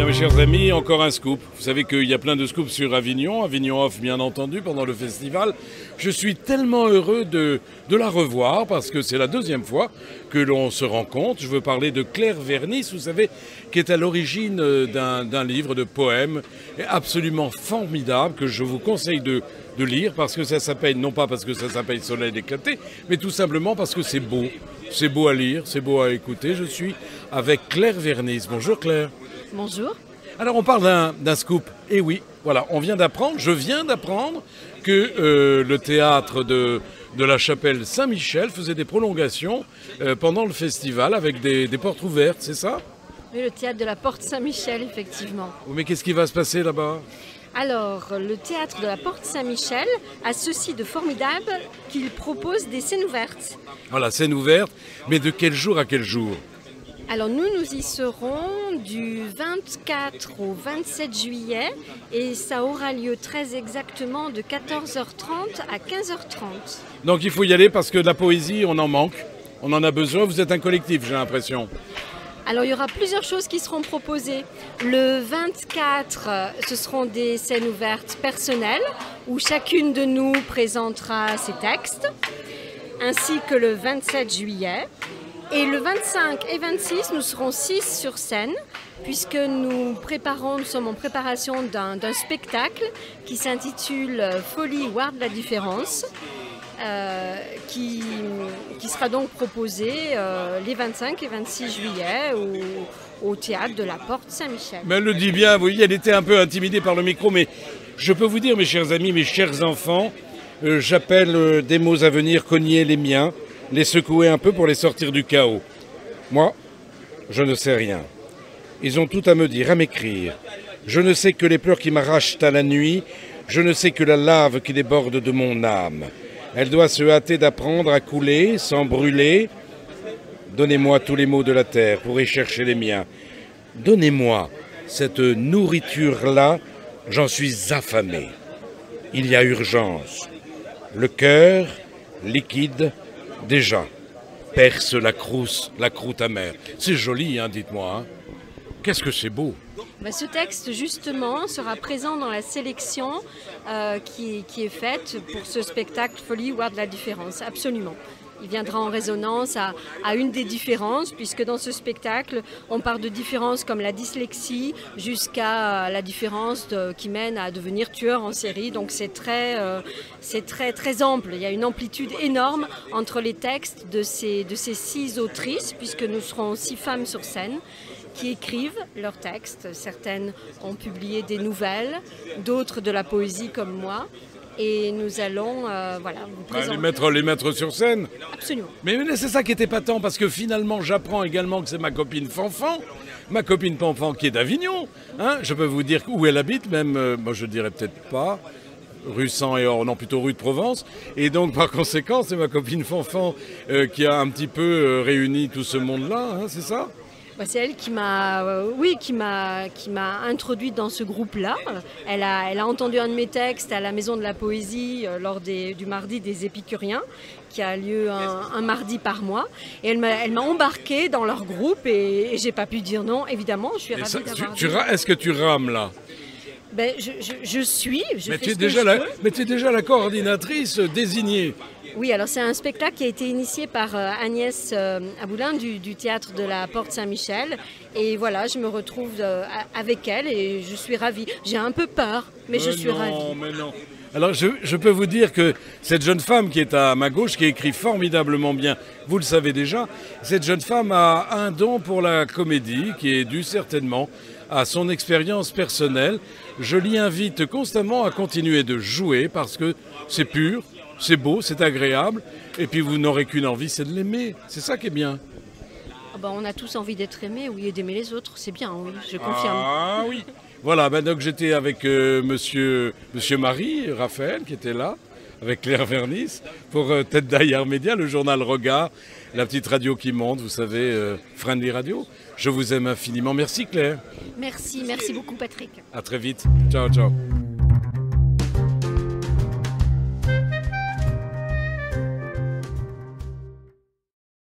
mes chers amis, encore un scoop. Vous savez qu'il y a plein de scoops sur Avignon, Avignon Off bien entendu pendant le festival. Je suis tellement heureux de la revoir parce que c'est la deuxième fois que l'on se rencontre. Je veux parler de Claire Vernis, vous savez, qui est à l'origine d'un livre de poèmes absolument formidable que je vous conseille de lire parce que ça s'appelle, non pas parce que ça s'appelle Soleil éclaté, mais tout simplement parce que c'est beau. C'est beau à lire, c'est beau à écouter. Je suis avec Claire Vernis. Bonjour Claire. Bonjour. Alors on parle d'un scoop. Et oui, voilà, je viens d'apprendre que le théâtre de la chapelle Saint-Michel faisait des prolongations pendant le festival avec des portes ouvertes, c'est ça? Oui, le théâtre de la Porte Saint-Michel, effectivement. Mais qu'est-ce qui va se passer là-bas? Alors, le théâtre de la Porte Saint-Michel a ceci de formidable qu'il propose des scènes ouvertes. Voilà, scène ouverte, mais de quel jour à quel jour? Alors nous y serons du 24 au 27 juillet et ça aura lieu très exactement de 14h30 à 15h30. Donc il faut y aller parce que de la poésie, on en manque, on en a besoin. Vous êtes un collectif, j'ai l'impression. Alors il y aura plusieurs choses qui seront proposées. Le 24, ce seront des scènes ouvertes personnelles où chacune de nous présentera ses textes, ainsi que le 27 juillet. Et le 25 et 26, nous serons 6 sur scène, puisque nous sommes en préparation d'un spectacle qui s'intitule Folie ou Art de la différence, qui sera donc proposé les 25 et 26 juillet au théâtre de la Porte Saint-Michel. Mais elle le dit bien, vous voyez, elle était un peu intimidée par le micro, mais je peux vous dire, mes chers amis, mes chers enfants, j'appelle des mots à venir cogner les miens, les secouer un peu pour les sortir du chaos. Moi, je ne sais rien. Ils ont tout à me dire, à m'écrire. Je ne sais que les pleurs qui m'arrachent à la nuit, je ne sais que la lave qui déborde de mon âme. Elle doit se hâter d'apprendre à couler, sans brûler. Donnez-moi tous les maux de la terre pour y chercher les miens. Donnez-moi cette nourriture-là, j'en suis affamé. Il y a urgence. Le cœur, liquide, déjà, perce la croûte amère. C'est joli, hein, dites-moi. Hein. Qu'est-ce que c'est beau. Ce texte, justement, sera présent dans la sélection qui est faite pour ce spectacle Folie ou Art de la différence, absolument. Il viendra en résonance à une des différences, puisque dans ce spectacle, on part de différences comme la dyslexie jusqu'à la différence qui mène à devenir tueur en série. Donc c'est très ample. Il y a une amplitude énorme entre les textes de ces 6 autrices, puisque nous serons 6 femmes sur scène qui écrivent leurs textes. Certaines ont publié des nouvelles, d'autres de la poésie comme moi. Et nous allons vous présenter. Les mettre sur scène. Absolument. Mais c'est ça qui est épatant, parce que finalement, j'apprends également que c'est ma copine Fanfan. Ma copine Fanfan qui est d'Avignon. Hein, je peux vous dire où elle habite, même, moi je dirais peut-être pas, rue 100 et Or, non, plutôt rue de Provence. Et donc, par conséquent, c'est ma copine Fanfan qui a un petit peu réuni tout ce monde-là, hein, c'est ça ? C'est elle qui m'a introduite dans ce groupe-là. Elle a entendu un de mes textes à la Maison de la Poésie lors du mardi des Épicuriens, qui a lieu un mardi par mois. Et elle m'a embarquée dans leur groupe et j'ai pas pu dire non, évidemment. Je suis ravie d'avoir Est-ce que tu rames là? Je suis. Mais tu es déjà la coordinatrice désignée. Oui, alors c'est un spectacle qui a été initié par Agnès Aboulin du théâtre de la Porte Saint-Michel. Et voilà, je me retrouve avec elle et je suis ravie. J'ai un peu peur, mais je suis ravie. Mais non. Alors je peux vous dire que cette jeune femme qui est à ma gauche, qui écrit formidablement bien, vous le savez déjà, cette jeune femme a un don pour la comédie qui est dû certainement à son expérience personnelle. Je l'y invite constamment à continuer de jouer parce que c'est pur. C'est beau, c'est agréable, et puis vous n'aurez qu'une envie, c'est de l'aimer. C'est ça qui est bien. On a tous envie d'être aimés, oui, et d'aimer les autres, c'est bien, oui, je confirme. Ah oui. Voilà, donc j'étais avec monsieur Marie, Raphaël, qui était là, avec Claire Vernis, pour Tête d'Ailleurs Média, le journal Regard, la petite radio qui monte, vous savez, Friendly Radio. Je vous aime infiniment. Merci Claire. Merci beaucoup Patrick. À très vite. Ciao, ciao.